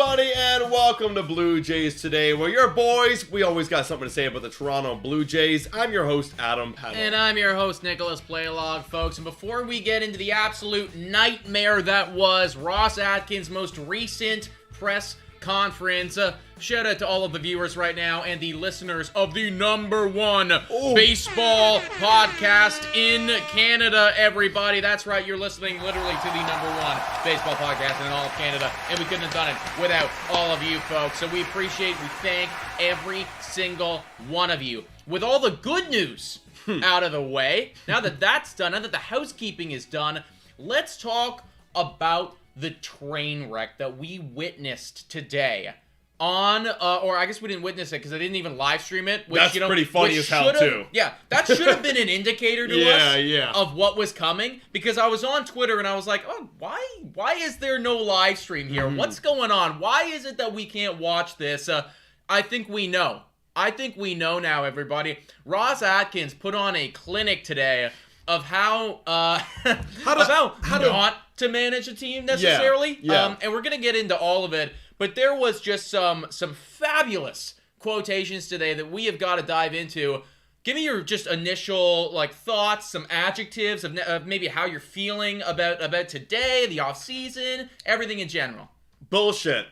everybody, and welcome to Blue Jays Today, where your boys, we always got something to say about the Toronto Blue Jays. I'm your host, Adam Pedaled. And I'm your host, Nicholas Playlog, folks. And before we get into the absolute nightmare that was Ross Atkins' most recent press conference, shout out to all of the viewers right now and the listeners of the #1 baseball podcast in Canada, everybody. That's right, you're listening literally to the #1 baseball podcast in all of Canada, and we couldn't have done it without all of you folks. So we thank every single one of you. With all the good news out of the way, now that that's done, now that the housekeeping is done, let's talk about the train wreck that we witnessed today on, or I guess we didn't witness it because I didn't even live stream it. Which, that's pretty funny as hell, too. Yeah, that should have been an indicator to us of what was coming, because I was on Twitter and I was like, oh, why is there no live stream here? What's going on? Why is it that we can't watch this? I think we know. I think we know now, everybody. Ross Atkins put on a clinic today of how not to manage a team necessarily. Yeah. And we're going to get into all of it. But there was just some fabulous quotations today that we have got to dive into. Give me your just initial thoughts, some adjectives of maybe how you're feeling about today, the offseason, everything in general. Bullshit.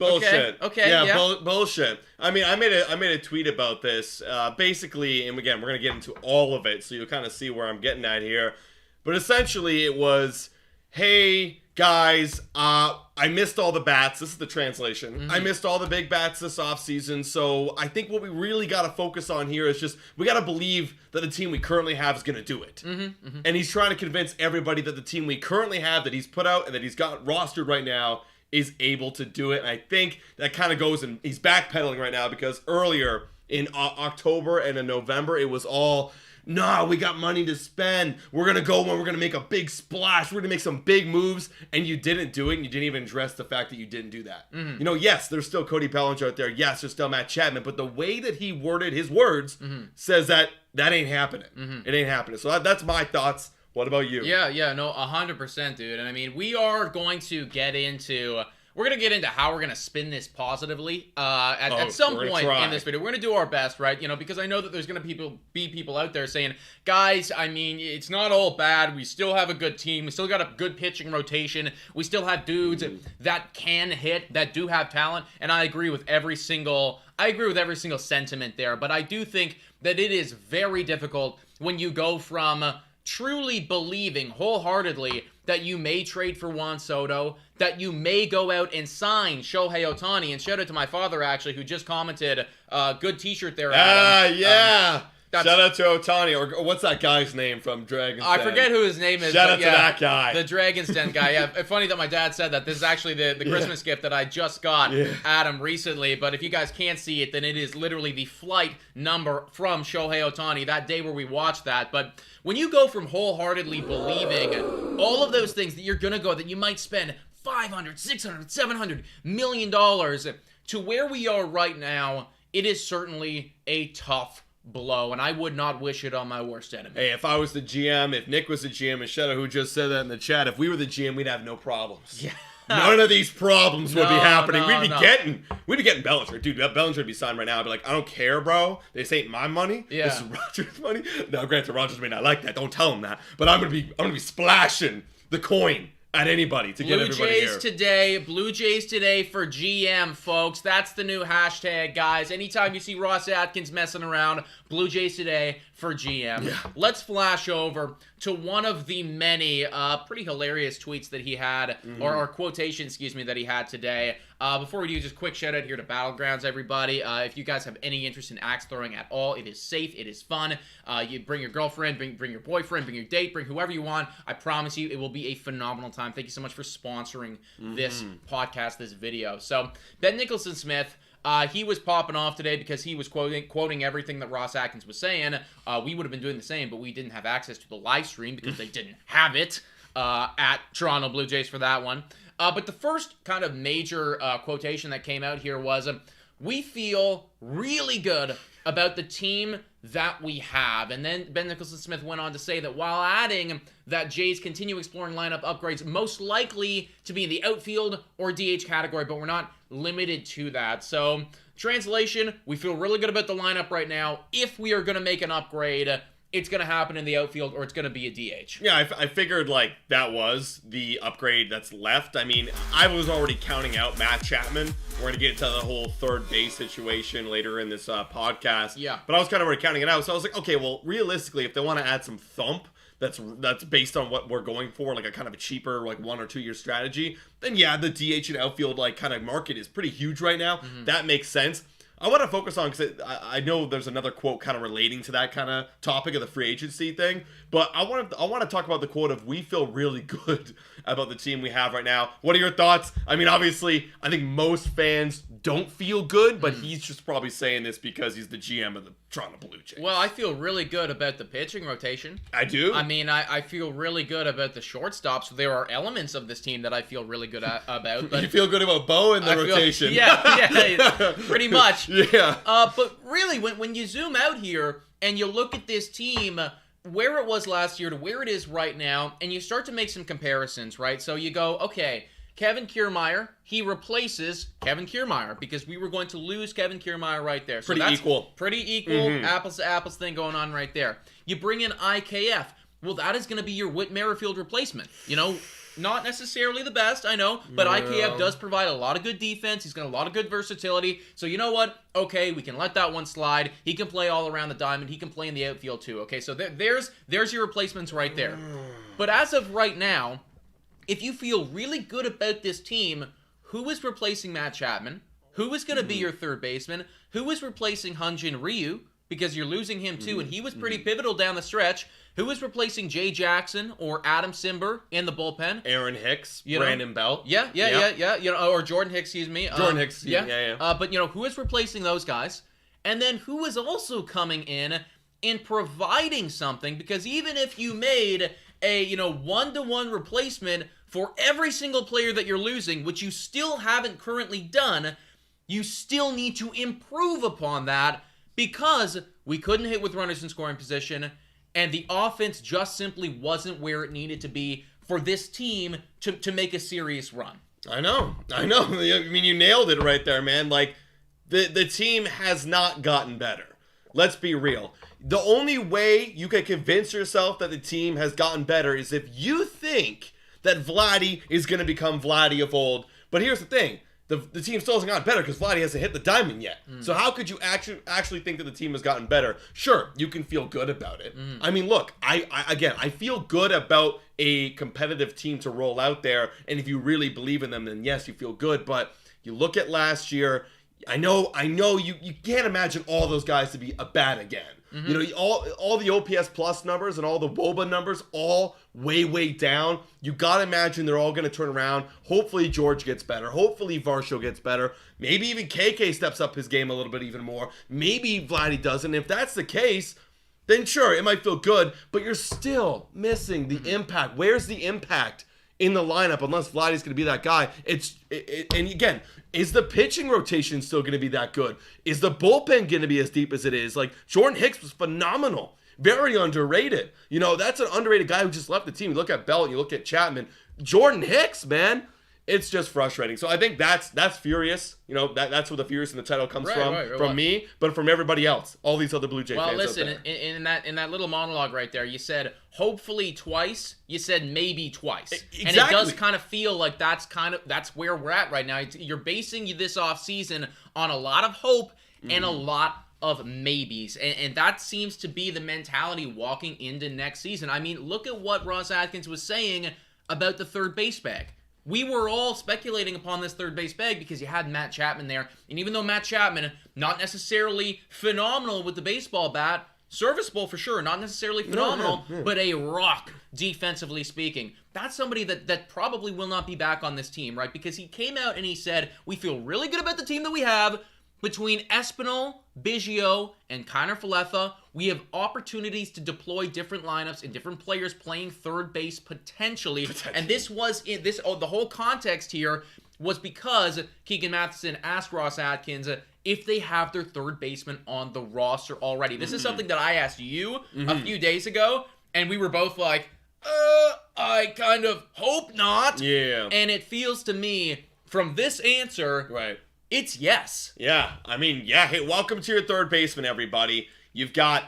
Okay. Yeah. Bullshit. I mean, I made a tweet about this. Basically, and again, we're gonna get into all of it, so you'll kind of see where I'm getting at here. But essentially, it was, hey guys, I missed all the bats. This is the translation. I missed all the big bats this offseason, so I think what we really got to focus on here is just, we got to believe that the team we currently have is going to do it. And he's trying to convince everybody that the team we currently have, that he's put out and that he's got rostered right now, is able to do it. And I think that kind of goes, and he's backpedaling right now, because earlier in October and in November, it was all, no, we got money to spend. We're going to go and we're going to make a big splash. We're going to make some big moves. And you didn't do it. And you didn't even address the fact that you didn't do that. You know, yes, there's still Cody Bellinger out there. Yes, there's still Matt Chapman. But the way that he worded his words says that ain't happening. It ain't happening. So that's my thoughts. What about you? Yeah, no, 100%, dude. And I mean, we are going to get into... We're going to get into how we're going to spin this positively at some point in this video. We're going to do our best, right? You know, because I know that there's going to be people out there saying, guys, I mean, it's not all bad. We still have a good team. We still got a good pitching rotation. We still have dudes that can hit, that do have talent. And I agree with every single sentiment there. But I do think that it is very difficult when you go from truly believing wholeheartedly that you may trade for Juan Soto, that you may go out and sign Shohei Ohtani. And shout out to my father, actually, who just commented, good t-shirt there, Adam. Yeah. Shout out to Ohtani, or what's that guy's name from Dragon's Den? I forget who his name is. Shout out to that guy. The Dragon's Den guy. Yeah, funny that my dad said that. This is actually the Christmas gift that I just got Adam recently. But if you guys can't see it, then it is literally the flight number from Shohei Ohtani, that day where we watched that. But when you go from wholeheartedly believing all of those things that you're going to go, that you might spend $500, $600, $700 million to where we are right now, it is certainly a tough blow, and I would not wish it on my worst enemy. Hey, if I was the GM, if Nick was the GM, and Shadow, who just said that in the chat, if we were the GM, we'd have no problems. Yeah. None of these problems would be happening. We'd be getting Bellinger. Dude, Bellinger would be signed right now. I'd be like, I don't care, bro. This ain't my money. Yeah. This is Rogers' money. Now, granted, Rogers may not like that. Don't tell him that. But I'm gonna be splashing the coin at anybody to get everybody here. Blue Jays today for GM, folks. That's the new hashtag, guys. Anytime you see Ross Atkins messing around, Blue Jays today for GM. Yeah. Let's flash over to one of the many pretty hilarious tweets that he had, or quotations, excuse me, that he had today. Before we do, just quick shout out here to Battlegrounds, everybody. If you guys have any interest in axe throwing at all, it is safe, it is fun. You bring your girlfriend, bring your boyfriend, bring your date, bring whoever you want. I promise you, it will be a phenomenal time. Thank you so much for sponsoring this podcast, this video. So, Ben Nicholson-Smith, he was popping off today because he was quoting everything that Ross Atkins was saying. We would have been doing the same, but we didn't have access to the live stream because they didn't have it at Toronto Blue Jays for that one. But the first kind of major quotation that came out here was, we feel really good about the team that we have. And then Ben Nicholson-Smith went on to say that while adding that Jays continue exploring lineup upgrades, most likely to be in the outfield or DH category, but we're not limited to that. So, translation, we feel really good about the lineup right now. If we are going to make an upgrade, it's going to happen in the outfield or it's going to be a DH. Yeah, I figured, like, that was the upgrade that's left. I mean, I was already counting out Matt Chapman. We're going to get into the whole third base situation later in this podcast. Yeah. But I was kind of already counting it out. So I was like, okay, well, realistically, if they want to add some thump, that's based on what we're going for, like a kind of a cheaper, like 1 or 2 year strategy, then yeah, the DH and outfield, like, kind of market is pretty huge right now. That makes sense. I want to focus on, because I know there's another quote kind of relating to that kind of topic of the free agency thing, but I want to talk about the quote of we feel really good about the team we have right now. What are your thoughts? I mean, obviously, I think most fans don't feel good, but he's just probably saying this because he's the GM of the Toronto Blue Jays. Well, I feel really good about the pitching rotation. I do? I mean, I feel really good about the shortstops. There are elements of this team that I feel really good about. But you feel good about Bo in the rotation. Yeah, pretty much. Yeah. But really, when you zoom out here and you look at this team, where it was last year to where it is right now, and you start to make some comparisons, right? So you go, okay, Kevin Kiermaier, he replaces Kevin Kiermaier because we were going to lose Kevin Kiermaier right there. So Pretty equal. Pretty equal, apples to apples thing going on right there. You bring in IKF. Well, that is going to be your Whit Merrifield replacement. You know, not necessarily the best, I know, but IKF does provide a lot of good defense. He's got a lot of good versatility. So you know what? Okay, we can let that one slide. He can play all around the diamond. He can play in the outfield too. Okay, so there's your replacements right there. But as of right now, if you feel really good about this team, who is replacing Matt Chapman? Who is going to be your third baseman? Who is replacing Hyun-Jin Ryu? Because you're losing him too, and he was pretty pivotal down the stretch. Who is replacing Jay Jackson or Adam Simber in the bullpen? Aaron Hicks, Brandon Belt. Yeah. You know, or Jordan Hicks, excuse me. Jordan Hicks, yeah. But you know, who is replacing those guys? And then who is also coming in and providing something? Because even if you made a 1-to-1 replacement for every single player that you're losing, which you still haven't currently done, you still need to improve upon that because we couldn't hit with runners in scoring position, and the offense just simply wasn't where it needed to be for this team to make a serious run. I know. I mean, you nailed it right there, man. Like, the team has not gotten better. Let's be real. The only way you can convince yourself that the team has gotten better is if you think that Vladdy is going to become Vladdy of old. But here's the thing. The team still hasn't gotten better because Vladdy hasn't hit the diamond yet. So how could you actually think that the team has gotten better? Sure, you can feel good about it. I mean, look, I feel good about a competitive team to roll out there, and if you really believe in them, then yes, you feel good. But you look at last year, I know you can't imagine all those guys to be a bad again. You know, all the OPS plus numbers and all the WOBA numbers all way down. You gotta imagine they're all gonna turn around. Hopefully George gets better. Hopefully Varsho gets better. Maybe even KK steps up his game a little bit even more. Maybe Vladdy doesn't. If that's the case, then sure, it might feel good, but you're still missing the impact. Where's the impact in the lineup unless Vladdy's going to be that guy? And again, is the pitching rotation still going to be that good? Is the bullpen going to be as deep as it is? Like, Jordan Hicks was phenomenal. Very underrated. You know, that's an underrated guy who just left the team. You look at Bell and you look at Chapman. Jordan Hicks, man. It's just frustrating. So I think that's furious. You know, that's where the furious in the title comes from me, but from everybody else, all these other Blue Jay fans. Well, listen, in that little monologue right there, you said hopefully twice. You said maybe twice, exactly. And it does kind of feel like that's where we're at right now. You're basing this offseason on a lot of hope and a lot of maybes, and that seems to be the mentality walking into next season. I mean, look at what Ross Atkins was saying about the third base bag. We were all speculating upon this third base bag because you had Matt Chapman there. And even though Matt Chapman, not necessarily phenomenal with the baseball bat, serviceable for sure, not necessarily phenomenal, but a rock defensively speaking. That's somebody that probably will not be back on this team, right? Because he came out and he said, we feel really good about the team that we have. Between Espinal, Biggio, and Kiner Falefa, we have opportunities to deploy different lineups and different players playing third base potentially. And this was the whole context here was because Keegan Matheson asked Ross Atkins, if they have their third baseman on the roster already. This is something that I asked you a few days ago, and we were both like, I kind of hope not. Yeah. And it feels to me, from this answer, Right. it's yes. Yeah. I mean, yeah. Hey, welcome to your third baseman, everybody. You've got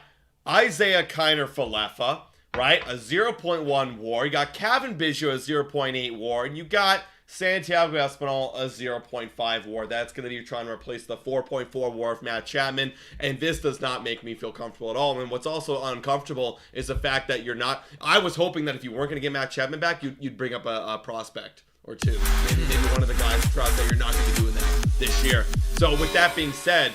Isaiah Kiermaier, right? A 0.1 WAR. You got Kevin Biggio, a 0.8 WAR. And you got Santiago Espinal, a 0.5 WAR. That's going to be trying to replace the 4.4 WAR of Matt Chapman. And this does not make me feel comfortable at all. And what's also uncomfortable is the fact that you're not... I was hoping that if you weren't going to get Matt Chapman back, you'd bring up a prospect or two. Maybe one of the guys trust that you're not going to be doing that this year. So with that being said,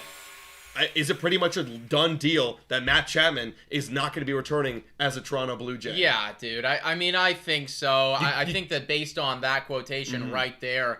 is it pretty much a done deal that Matt Chapman is not going to be returning as a Toronto Blue Jay? Yeah, dude. I mean, I think so. I think that based on that quotation right there,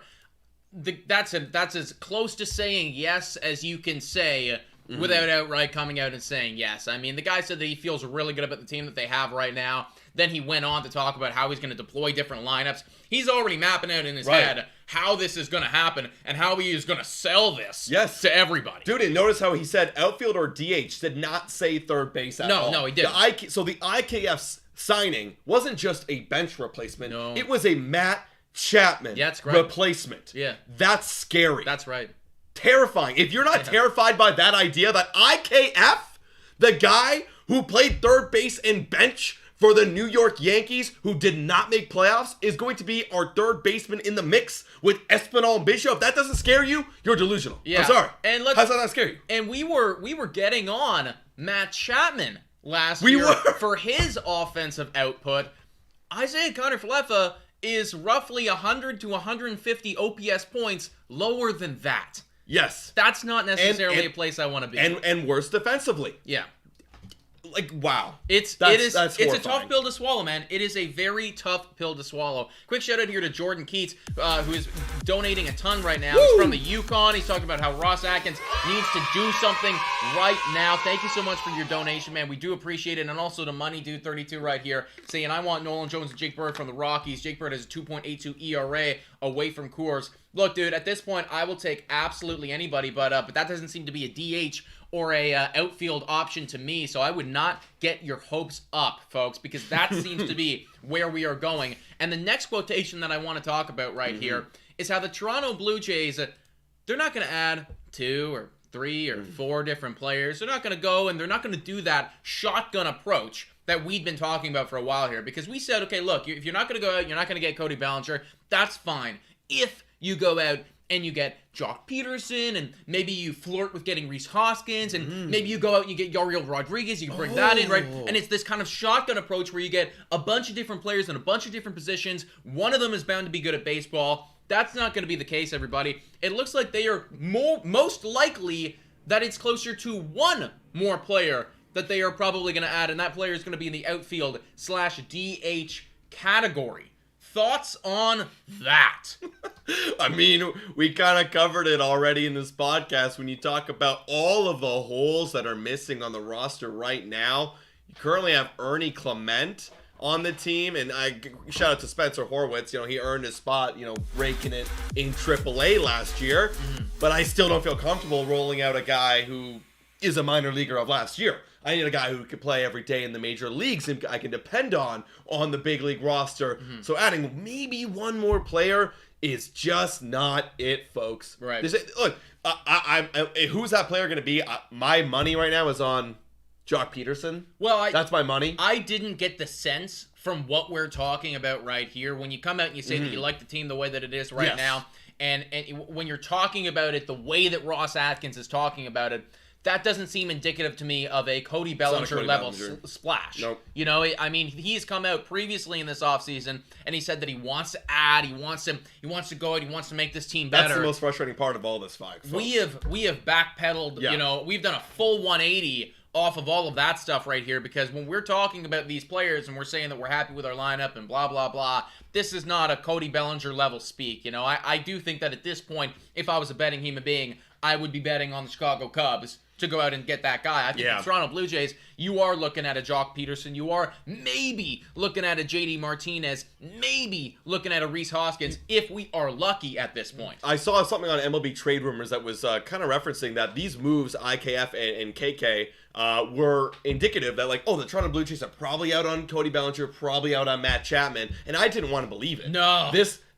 that's as close to saying yes as you can say without outright coming out and saying yes. I mean, the guy said that he feels really good about the team that they have right now. Then he went on to talk about how he's going to deploy different lineups. He's already mapping out in his head how this is going to happen and how he is going to sell this to everybody. Dude, and notice how he said outfield or DH, did not say third base at all. No, he didn't. So the IKF signing wasn't just a bench replacement. No. It was a Matt Chapman replacement. Yeah. That's scary. That's right. Terrifying. If you're not terrified by that idea that IKF, the guy who played third base and bench for the New York Yankees, who did not make playoffs, is going to be our third baseman in the mix with Espinal and Biggio. If that doesn't scare you, you're delusional. Yeah. I'm sorry. And how's that not scare you? And we were getting on Matt Chapman last We year were. for his offensive output. Isaiah Kiermaier is roughly 100 to 150 OPS points lower than that. Yes. That's not necessarily a place I want to be. And worse defensively. Yeah. Like, wow. It's It's a tough pill to swallow, man. It is a very tough pill to swallow. Quick shout out here to Jordan Keats, who is donating a ton right now. He's from the Yukon. He's talking about how Ross Atkins needs to do something right now. Thank you so much for your donation, man. We do appreciate it. And also to Money Dude 32 right here saying, I want Nolan Jones and Jake Bird from the Rockies. Jake Bird has a 2.82 ERA away from Coors. Look, dude, at this point, I will take absolutely anybody, but that doesn't seem to be a DH or a outfield option to me, so I would not get your hopes up, folks, because that seems to be where we are going. And the next quotation that I want to talk about right here is how the Toronto Blue Jays, they're not going to add 2 or 3 or 4 different players. They're not going to go and they're not going to do that shotgun approach that we'd been talking about for a while here, because we said, okay, look, if you're not going to go out, you're not going to get Cody Bellinger, that's fine. If you go out and you get Jock Peterson, and maybe you flirt with getting Rhys Hoskins, and maybe you go out and you get Yariel Rodriguez, you can bring that in, right? And it's this kind of shotgun approach where you get a bunch of different players in a bunch of different positions. One of them is bound to be good at baseball. That's not going to be the case, everybody. It looks like they are most likely that it's closer to one more player that they are probably going to add, and that player is going to be in the outfield / DH category. Thoughts on that? I mean, we kind of covered it already in this podcast when you talk about all of the holes that are missing on the roster right now. You currently have Ernie Clement on the team, and I shout out to Spencer Horwitz. You know, he earned his spot, raking it in AAA last year. But I still don't feel comfortable rolling out a guy who is a minor leaguer of last year. I need a guy who can play every day in the major leagues and I can depend on the big league roster. So adding maybe one more player is just not it, folks. Right. Look, who's that player going to be? My money right now is on Jock Peterson. Well, that's my money. I didn't get the sense from what we're talking about right here. When you come out and you say that you like the team the way that it is right now, and when you're talking about it the way that Ross Atkins is talking about it, that doesn't seem indicative to me of a Cody Bellinger level splash. Nope. I mean, he's come out previously in this offseason and he said that he wants to add, he wants to go out, he wants to make this team better. That's the most frustrating part of all this fight. We have backpedaled, we've done a full 180 off of all of that stuff right here, because when we're talking about these players and we're saying that we're happy with our lineup and blah, blah, blah, this is not a Cody Bellinger level speak. I do think that at this point, if I was a betting human being, I would be betting on the Chicago Cubs to go out and get that guy. I think the Toronto Blue Jays, you are looking at a Jock Peterson. You are maybe looking at a JD Martinez, maybe looking at a Rhys Hoskins, if we are lucky at this point. I saw something on MLB Trade Rumors that was kind of referencing that these moves, IKF and KK, were indicative that, like, the Toronto Blue Jays are probably out on Cody Bellinger, probably out on Matt Chapman, and I didn't want to believe it. No.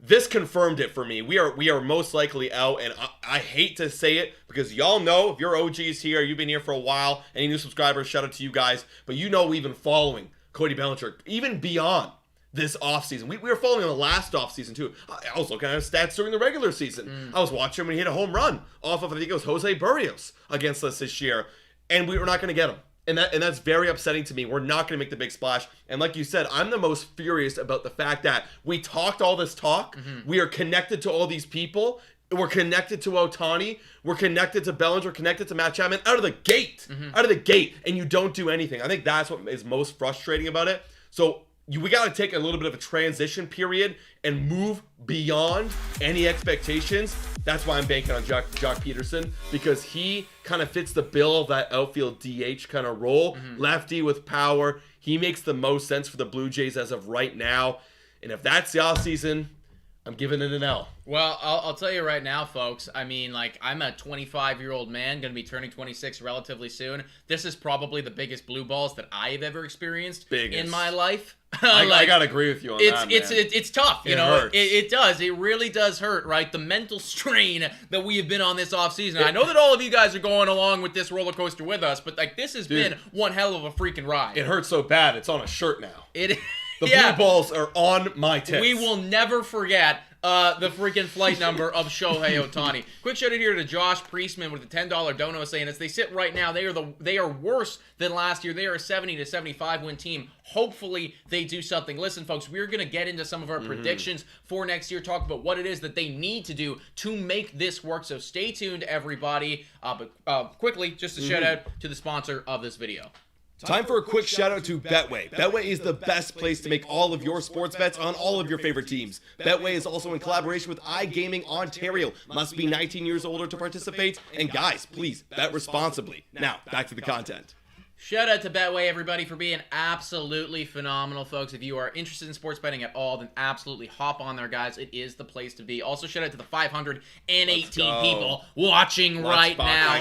This confirmed it for me. We are most likely out, and I hate to say it because y'all know, if you're OGs here, you've been here for a while, any new subscribers, shout out to you guys, but you know we've been following Cody Bellinger even beyond this offseason. We were following him the last offseason too. I was looking at his stats during the regular season. I was watching him when he hit a home run off of, I think it was Jose Barrios against us this year, and we were not going to get him. And that's very upsetting to me. We're not going to make the big splash. And like you said, I'm the most furious about the fact that we talked all this talk. We are connected to all these people. We're connected to Ohtani. We're connected to Bellinger. We're connected to Matt Chapman out of the gate. Out of the gate. And you don't do anything. I think that's what is most frustrating about it. So we got to take a little bit of a transition period and move beyond any expectations. That's why I'm banking on Jock Peterson, because he kind of fits the bill of that outfield DH kind of role. Lefty with power. He makes the most sense for the Blue Jays as of right now. And if that's the offseason, I'm giving it an L. Well, I'll tell you right now, folks. I mean, like, I'm a 25-year-old man, going to be turning 26 relatively soon. This is probably the biggest blue balls that I have ever experienced in my life. I gotta agree with you on that, man. It's tough, you know. Hurts. It does. It really does hurt, right? The mental strain that we have been on this offseason. I know that all of you guys are going along with this roller coaster with us, but like, this has been one hell of a freaking ride. It hurts so bad, it's on a shirt now. The blue balls are on my tits. We will never forget the freaking flight number of Shohei Ohtani. Quick shout out here to Josh Priestman with a $10 dono saying, as they sit right now, they are worse than last year. They are a 70 to 75 win team. Hopefully they do something. Listen, folks, we're going to get into some of our predictions for next year, talk about what it is that they need to do to make this work. So stay tuned, everybody. But quickly, just a shout out to the sponsor of this video. Time for a quick shout out to Betway. Betway is the best place to make all of your sports bets on all of your favorite teams. Betway is also in collaboration with iGaming Ontario. Must be 19 years older to participate. And guys, please bet responsibly. Now, back to the content. Shout out to Betway, everybody, for being absolutely phenomenal, folks. If you are interested in sports betting at all, then absolutely hop on there, guys. It is the place to be. Also, shout out to the 518 people watching right now,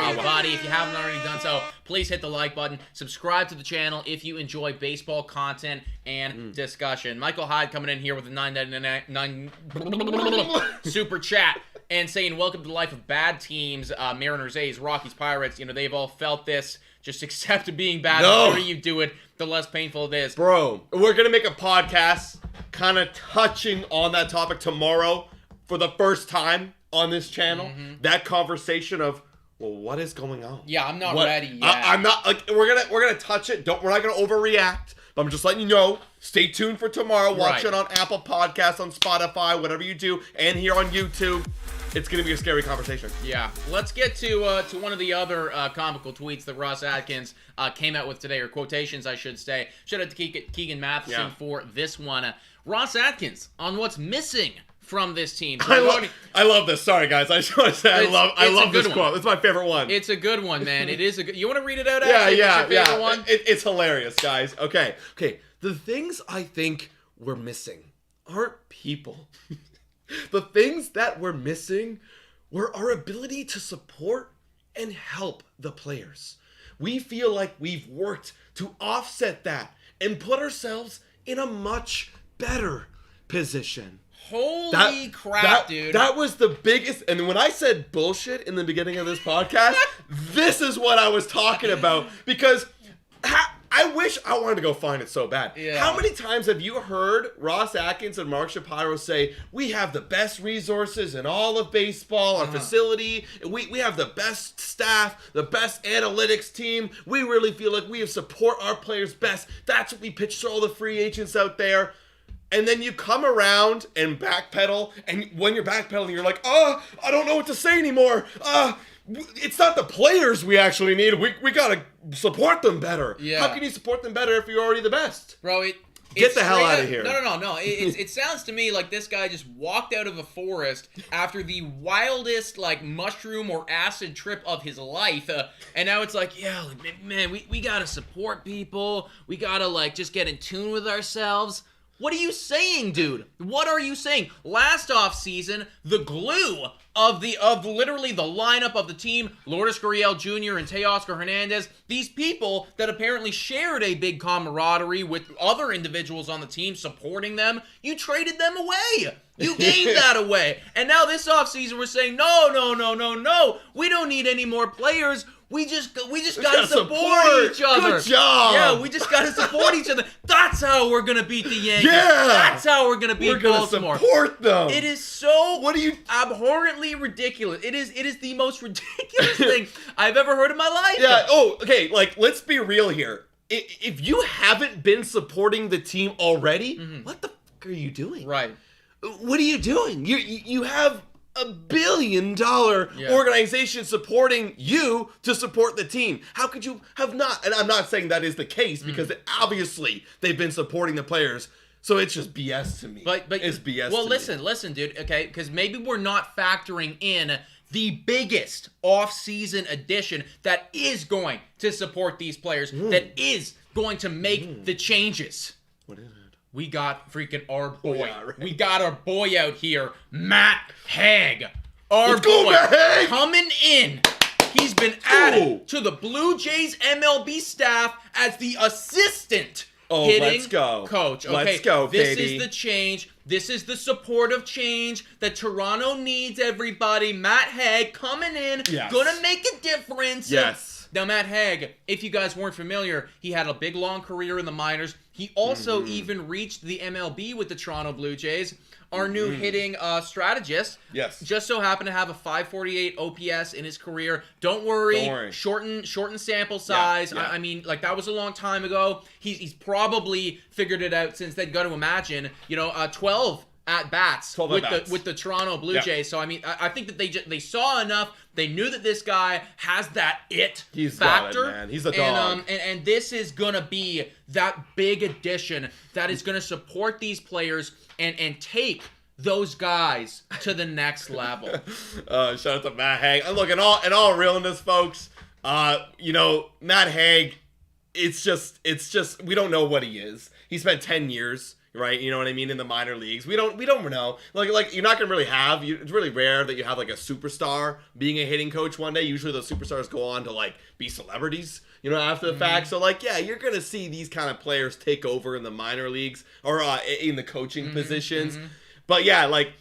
everybody. If you haven't already done so, please hit the like button. Subscribe to the channel if you enjoy baseball content and discussion. Michael Hyde coming in here with a $9.99 super chat and saying, welcome to the life of bad teams, Mariners, A's, Rockies, Pirates. You know, they've all felt this. Just accept being bad. The sooner you do it, the less painful it is. Bro, we're going to make a podcast kind of touching on that topic tomorrow for the first time on this channel. That conversation of, well, what is going on? Yeah, I'm not ready yet. I'm not, like, we're gonna touch it. We're not going to overreact. But I'm just letting you know, stay tuned for tomorrow. Watch it on Apple Podcasts, on Spotify, whatever you do, and here on YouTube. It's going to be a scary conversation. Yeah. Let's get to one of the other comical tweets that Ross Atkins came out with today, or quotations, I should say. Shout out to Keegan Matheson for this one. Ross Atkins on what's missing from this team. So I love this. Sorry, guys. I just want to say I love this quote. It's my favorite one. It's a good one, man. It is a good. You want to read it out? Yeah. One? It's hilarious, guys. Okay. The things I think we're missing aren't people. The things that we're missing were our ability to support and help the players. We feel like we've worked to offset that and put ourselves in a much better position. Holy crap, dude. That was the biggest, and when I said bullshit in the beginning of this podcast, this is what I was talking about, because I wish I wanted to go find it so bad. Yeah. How many times have you heard Ross Atkins and Mark Shapiro say, we have the best resources in all of baseball, our facility, we have the best staff, the best analytics team, we really feel like we have support our players best. That's what we pitch to all the free agents out there. And then you come around and backpedal, and when you're backpedaling, you're like, I don't know what to say anymore. It's not the players we actually need. We gotta support them better. Yeah. How can you support them better if you're already the best? Bro, Get the hell out of here. No. It sounds to me like this guy just walked out of a forest after the wildest, like, mushroom or acid trip of his life. And now it's like, yeah, man, we gotta support people. We gotta, like, just get in tune with ourselves. What are you saying, dude? What are you saying? Last offseason, the glue of literally the lineup of the team, Lourdes Gurriel Jr. and Teoscar Hernandez, these people that apparently shared a big camaraderie with other individuals on the team supporting them, you traded them away. You gave that away. And now this offseason we're saying, no. We don't need any more players. We just gotta support each other. Good job. Yeah, we just gotta support each other. That's how we're gonna beat the Yankees. Yeah. That's how we're gonna beat Baltimore. Support them. It is so What are you abhorrently ridiculous. It is the most ridiculous thing I've ever heard in my life. Yeah. Oh, okay. Like, let's be real here. If you haven't been supporting the team already, what the fuck are you doing? Right. What are you doing? You have $1 billion organization supporting you to support the team. How could you have not? And I'm not saying that is the case because obviously they've been supporting the players. So it's just BS to me. But it's BS. Well, to listen, dude. Okay, because maybe we're not factoring in the biggest off-season addition that is going to support these players, that is going to make the changes. What is it? We got freaking our boy. Yeah, right. We got our boy out here, Matt Haig. Our Let's go, boy Matt Haig! coming in. He's been added to the Blue Jays MLB staff as the assistant hitting let's go. coach. Okay, Let's go, this baby. is the change. This is the supportive change that Toronto needs, everybody. Matt Haig coming in, Yes. gonna make a difference. Yes. Now, Matt Haig, if you guys weren't familiar, he had a big, long career in the minors. He also even reached the MLB with the Toronto Blue Jays. Our new hitting strategist just so happened to have a 548 OPS in his career. Don't worry. Shorten sample size. Yeah. I mean, like, that was a long time ago. He's probably figured it out since then. Got to imagine, 12 at-bats with the Toronto Blue Jays. So, I mean, I think that they saw enough. They knew that this guy has that He's factor. got it, man. He's a dog. And this is going to be that big addition that is going to support these players and take those guys to the next level. Shout out to Matt Haig. And look, in all realness, folks, Matt Haig, it's just we don't know what he is. He spent 10 years. Right, you know what I mean, in the minor leagues. We don't know. Like you're not gonna really have. It's really rare that you have like a superstar being a hitting coach one day. Usually those superstars go on to like be celebrities, after the fact. So like, yeah, you're gonna see these kind of players take over in the minor leagues or in the coaching positions. But yeah, like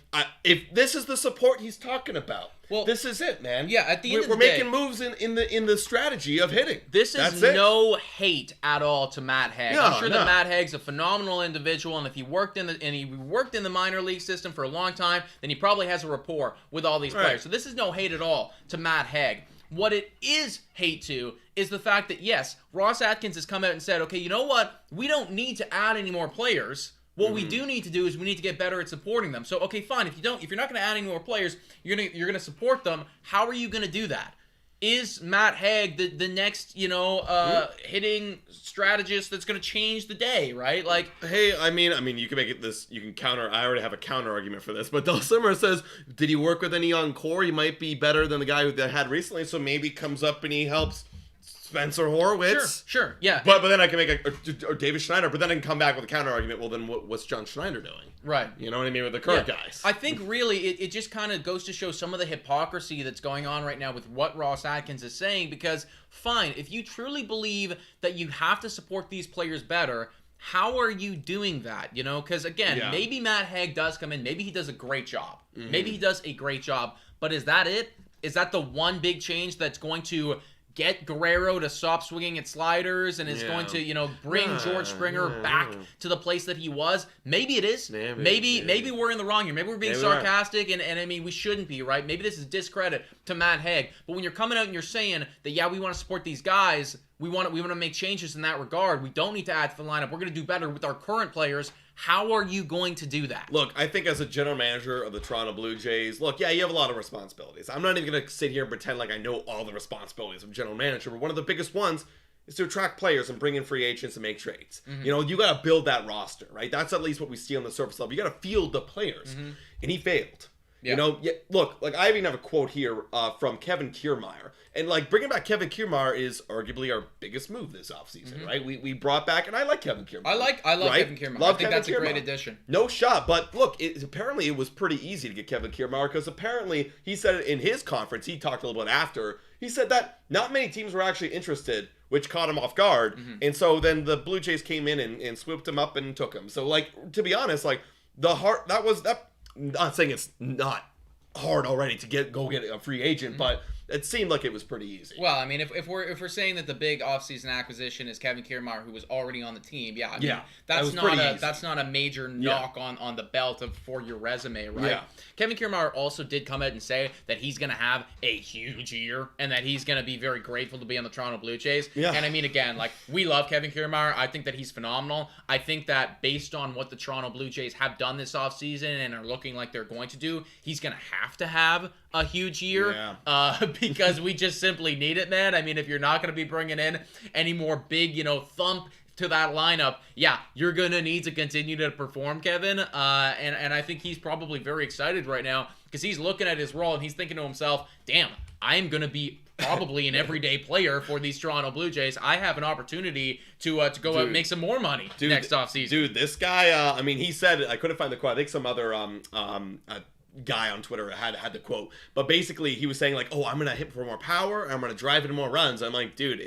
if this is the support he's talking about, well, this is it, man. Yeah, at the end of the we're day, making moves in the strategy of hitting. This is no hate at all to Matt Haig. No, I'm sure that Matt Haig's a phenomenal individual, and if he worked in the minor league system for a long time, then he probably has a rapport with all these players. So this is no hate at all to Matt Haig. What it is hate to is the fact that, yes, Ross Atkins has come out and said, okay, you know what? We don't need to add any more players. What we do need to do is we need to get better at supporting them. So, okay, fine. If you're not going to add any more players, you're going to support them. How are you going to do that? Is Matt Haig the next, hitting strategist that's going to change the day, right? Like, hey, I mean, you can make it this. You can counter. I already have a counter argument for this, but Dulcimer says, did he work with any young core? He might be better than the guy who they had recently. So maybe comes up and he helps Spencer Horwitz. Sure, yeah. But then I can make or David Schneider. But then I can come back with a counter argument. Well, then what's John Schneider doing? Right. You know what I mean with the current guys. I think really it just kind of goes to show some of the hypocrisy that's going on right now with what Ross Atkins is saying. Because fine, if you truly believe that you have to support these players better, how are you doing that? Because again, maybe Matt Haig does come in. Maybe he does a great job. Maybe he does a great job. But is that it? Is that the one big change that's going to get Guerrero to stop swinging at sliders and is going to, bring George Springer back to the place that he was? Maybe it is. Maybe we're in the wrong here. Maybe we're being sarcastic, and I mean, we shouldn't be, right? Maybe this is discredit to Matt Haig. But when you're coming out and you're saying that, we want to support these guys, we want to make changes in that regard. We don't need to add to the lineup. We're going to do better with our current players. How are you going to do that? Look, I think as a general manager of the Toronto Blue Jays, you have a lot of responsibilities. I'm not even going to sit here and pretend like I know all the responsibilities of general manager, but one of the biggest ones is to attract players and bring in free agents and make trades. You know, you got to build that roster, right? That's at least what we see on the surface level. You got to field the players. And he failed. Yeah. You know, look, like I even have a quote here from Kevin Kiermaier. And like bringing back Kevin Kiermaier is arguably our biggest move this offseason, right? We brought back, and I like Kevin Kiermaier. I like right? Kevin Kiermaier. Love I think Kevin that's a Kiermaier. great addition. No shot, but look, apparently it was pretty easy to get Kevin Kiermaier because apparently he said it in his conference. He talked a little bit after. He said that not many teams were actually interested, which caught him off guard. And so then the Blue Jays came in and swooped him up and took him. So like, to be honest, like I'm not saying it's not hard already to go get a free agent, but it seemed like it was pretty easy. Well, I mean, if we're saying that the big offseason acquisition is Kevin Kiermaier, who was already on the team, I mean, that's not a major knock on the belt for your resume, right? Yeah. Kevin Kiermaier also did come out and say that he's going to have a huge year and that he's going to be very grateful to be on the Toronto Blue Jays. Yeah. And I mean, again, like, we love Kevin Kiermaier. I think that he's phenomenal. I think that based on what the Toronto Blue Jays have done this offseason and are looking like they're going to do, he's going to have a huge year because we just simply need it, man. I mean, if you're not going to be bringing in any more big, thump to that lineup, you're going to need to continue to perform, Kevin. And I think he's probably very excited right now because he's looking at his role and he's thinking to himself, damn, I'm going to be probably an everyday player for these Toronto Blue Jays. I have an opportunity to go out and make some more money next offseason. Dude, this guy, I mean, he said, I couldn't find the quote. I think some other guy on Twitter had the quote, but basically he was saying like, oh, I'm gonna hit for more power, I'm gonna drive in more runs. I'm like, dude,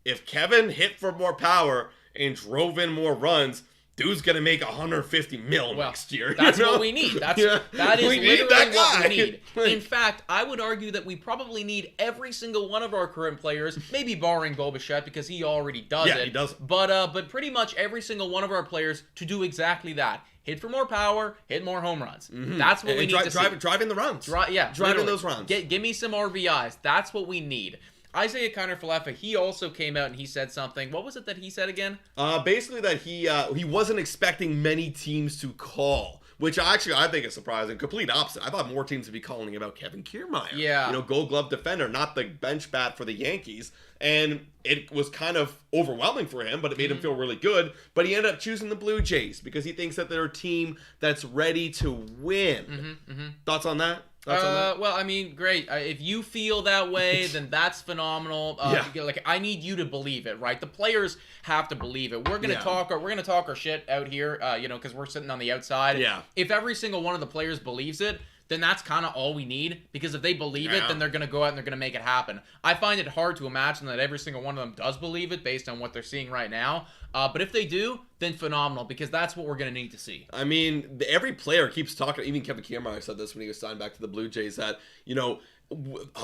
if Kevin hit for more power and drove in more runs, dude's gonna make $150 million next year. That's what we need. That is literally what we need. In fact, I would argue that we probably need every single one of our current players, maybe barring Bo Bichette because he already does it. Yeah, he does. But pretty much every single one of our players to do exactly that. Hit for more power, hit more home runs. That's what we need to see. Driving the runs. Driving those runs. Give me some RBIs. That's what we need. Isaiah Kiner-Falefa, he also came out and he said something. What was it that he said again? Basically that he wasn't expecting many teams to call, which I think is surprising. Complete opposite. I thought more teams would be calling about Kevin Kiermaier. Yeah. Gold Glove defender, not the bench bat for the Yankees. And it was kind of overwhelming for him, but it made him feel really good. But he ended up choosing the Blue Jays because he thinks that they're a team that's ready to win. Thoughts on that? Well, I mean, great. If you feel that way, then that's phenomenal. Like, I need you to believe it, right? The players have to believe it. We're gonna talk our shit out here, because we're sitting on the outside. Yeah. If every single one of the players believes it, then that's kind of all we need. Because if they believe it, then they're gonna go out and they're gonna make it happen. I find it hard to imagine that every single one of them does believe it based on what they're seeing right now. But if they do, then phenomenal, because that's what we're going to need to see. I mean, every player keeps talking. Even Kevin Kiermaier said this when he was signed back to the Blue Jays, that,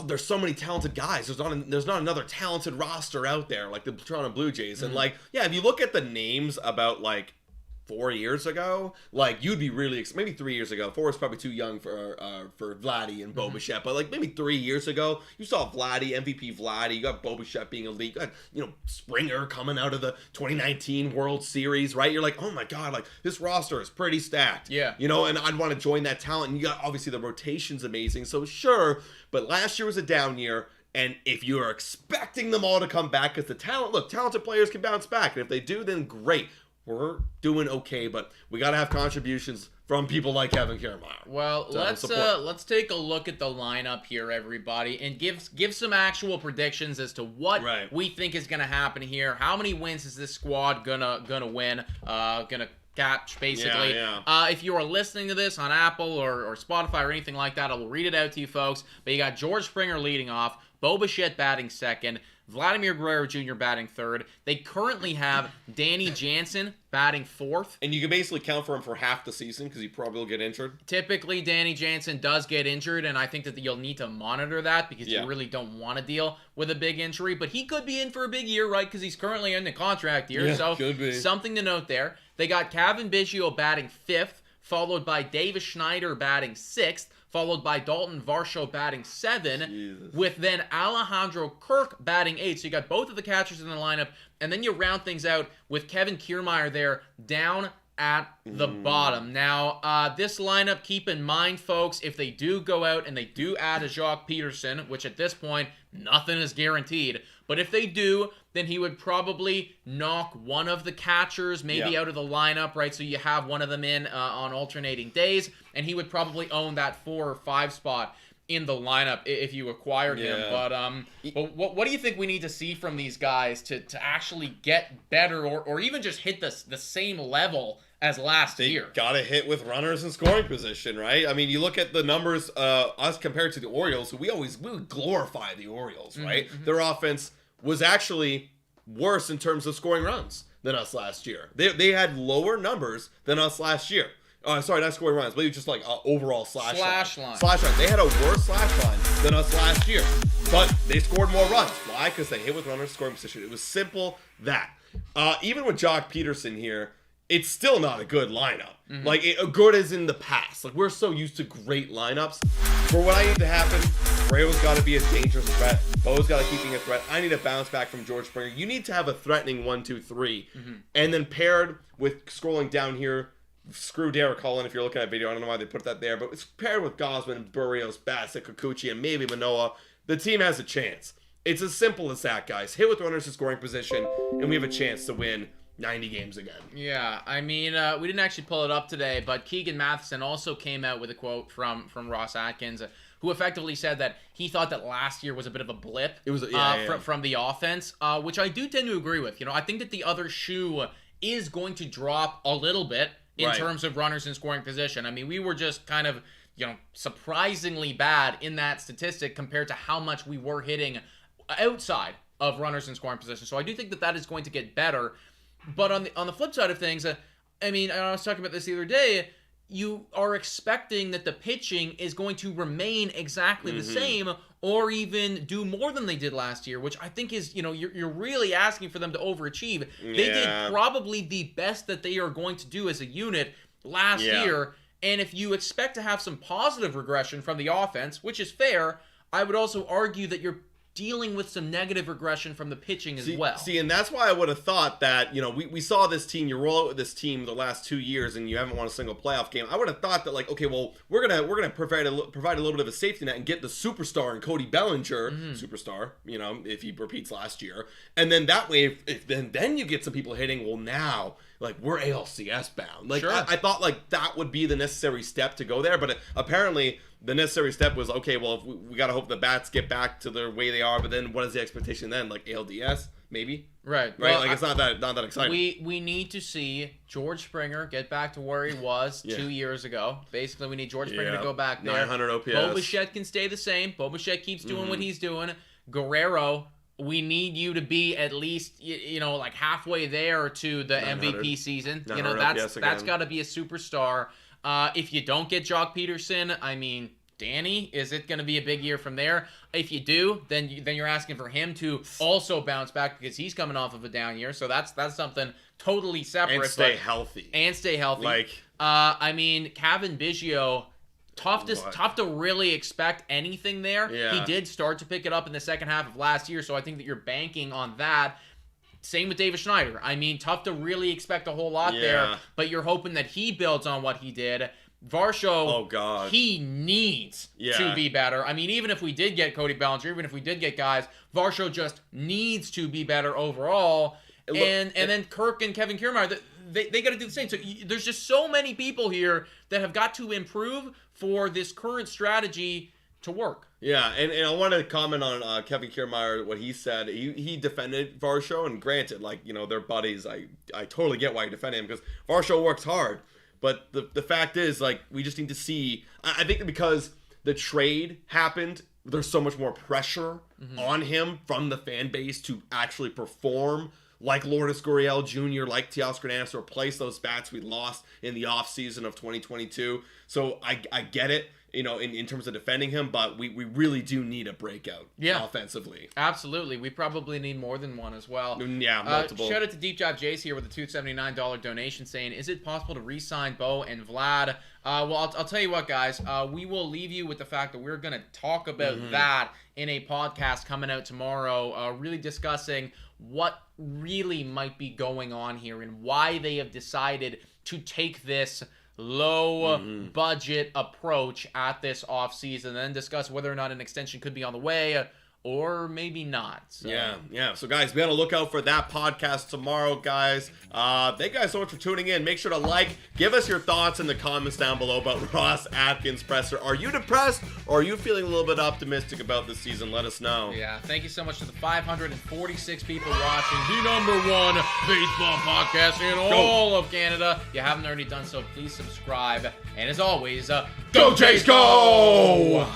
there's so many talented guys. There's not another talented roster out there like the Toronto Blue Jays. And, if you look at the names about, 4 years ago, you'd be really maybe 3 years ago. 4 is probably too young for Vladdy and Bo Bichette, but maybe 3 years ago, you saw Vladdy, MVP Vladdy. You got Bo Bichette being elite. You got Springer coming out of the 2019 World Series, right? You're like, oh my god, this roster is pretty stacked. Yeah. And I'd want to join that talent. And you got obviously the rotation's amazing, so sure. But last year was a down year. And if you're expecting them all to come back, because talented players can bounce back, and if they do, then great. We're doing okay, but we got to have contributions from people like Kevin Kiermaier. Well, let's take a look at the lineup here, everybody, and give some actual predictions as to what we think is going to happen here. How many wins is this squad gonna win? Gonna catch, basically. If you are listening to this on Apple or Spotify or anything like that, I will read it out to you folks. But you got George Springer leading off, Bo Bichette batting second, Vladimir Guerrero Jr. batting third. They currently have Danny Jansen batting fourth. And you can basically count for him for half the season because he probably will get injured. Typically, Danny Jansen does get injured, and I think that you'll need to monitor that because you really don't want to deal with a big injury. But he could be in for a big year, right? Because he's currently in the contract year. So could be. Something to note there. They got Kevin Biggio batting fifth, followed by Davis Schneider batting sixth, followed by Dalton Varsho batting 7, with then Alejandro Kirk batting 8. So you got both of the catchers in the lineup, and then you round things out with Kevin Kiermaier there down at the bottom. Now, this lineup, keep in mind, folks, if they do go out and they do add a Jock Peterson, which at this point, Nothing is guaranteed. But if they do, then he would probably knock one of the catchers maybe out of the lineup, right? So you have one of them in on alternating days, and he would probably own that 4 or 5 spot in the lineup if you acquired him. But what do you think we need to see from these guys to actually get better or even just hit the same level as last year? Gotta hit with runners in scoring position, right? I mean, you look at the numbers, us compared to the Orioles, who we would glorify the Orioles, right? Mm-hmm. Their offense was actually worse in terms of scoring runs than us last year. They had lower numbers than us last year. Sorry, not scoring runs, but just like overall slash line. Slash line. They had a worse slash line than us last year, but they scored more runs. Why? Because they hit with runners in scoring position. It was simple that. Even with Jock Peterson here, it's still not a good lineup. Mm-hmm. Like, good as in the past. Like, we're so used to great lineups. For what I need to happen, Brayo's got to be a dangerous threat. Bo's got to keep being a threat. I need a bounce back from George Springer. You need to have a threatening 1, 2, 3. Mm-hmm. And then paired with scrolling down here, screw Derek Cullen if you're looking at video. I don't know why they put that there. But it's paired with Gosman, Berrios, Bassett, Kikuchi, and maybe Manoah. The team has a chance. It's as simple as that, guys. Hit with runners in scoring position, and we have a chance to win 90 games again. Yeah, I mean, we didn't actually pull it up today, but Keegan Matheson also came out with a quote from Ross Atkins, who effectively said that he thought that last year was a bit of a blip. It was from the offense, which I do tend to agree with. I think that the other shoe is going to drop a little bit in terms of runners in scoring position. I mean, we were just kind of, surprisingly bad in that statistic compared to how much we were hitting outside of runners in scoring position. So I do think that is going to get better. But on the flip side of things, I mean, I was talking about this the other day, you are expecting that the pitching is going to remain exactly the same or even do more than they did last year, which I think is, you're really asking for them to overachieve. Yeah. They did probably the best that they are going to do as a unit last year. And if you expect to have some positive regression from the offense, which is fair, I would also argue that you're dealing with some negative regression from the pitching as well. And that's why I would have thought that, we saw this team, you roll out with this team the last 2 years and you haven't won a single playoff game. I would have thought that, like, okay, well, we're gonna provide a little bit of a safety net and get the superstar in Cody Bellinger, superstar, if he repeats last year. And then that way, if then you get some people hitting, well, now, like, we're ALCS bound. Like, sure. I thought, like, that would be the necessary step to go there, but apparently the necessary step was, okay, well, if we got to hope the bats get back to the way they are, but then what is the expectation then? Like, ALDS, maybe? Right. Well, like, it's not that exciting. We need to see George Springer get back to where he was 2 years ago. Basically, we need George Springer to go back there. 900 OPS. Bo Bichette can stay the same. Bo Bichette keeps doing what he's doing. Guerrero, we need you to be at least, like halfway there to the MVP season. That's got to be a superstar. If you don't get Jock Peterson, I mean, Danny, is it going to be a big year from there? If you do, then you're asking for him to also bounce back because he's coming off of a down year. So that's something totally separate. And stay healthy. Like, I mean, Kevin Biggio, tough to really expect anything there. Yeah. He did start to pick it up in the second half of last year, so I think that you're banking on that. Same with David Schneider. I mean, tough to really expect a whole lot there, but you're hoping that he builds on what he did. Varsho, he needs to be better. I mean, even if we did get Cody Bellinger, even if we did get guys, Varsho just needs to be better overall. And then Kirk and Kevin Kiermaier, they got to do the same. So there's just so many people here that have got to improve for this current strategy to work. Yeah, and I want to comment on Kevin Kiermaier, what he said. He defended Varsho, and granted, like, they're buddies. I totally get why he defended him because Varsho works hard. But the fact is, like, we just need to see. I think that because the trade happened, there's so much more pressure on him from the fan base to actually perform like Lourdes Gurriel Jr., like Teoscar Hernandez, to replace those bats we lost in the offseason of 2022. So I get it, in terms of defending him, but we really do need a breakout offensively. Absolutely. We probably need more than one as well. Yeah, multiple. Shout out to Deep Job Jace here with a $279 donation saying, is it possible to re-sign Bo and Vlad? Well, I'll tell you what, guys. We will leave you with the fact that we're going to talk about that in a podcast coming out tomorrow, really discussing what really might be going on here and why they have decided to take this low budget approach at this offseason, and then discuss whether or not an extension could be on the way or maybe not. So. Yeah. So, guys, be on the lookout for that podcast tomorrow, guys. Thank you guys so much for tuning in. Make sure to give us your thoughts in the comments down below about Ross Atkins' presser. Are you depressed, or are you feeling a little bit optimistic about this season? Let us know. Yeah, thank you so much to the 546 people watching the #1 baseball podcast in all of Canada. If you haven't already done so, please subscribe. And as always, go Jays, go!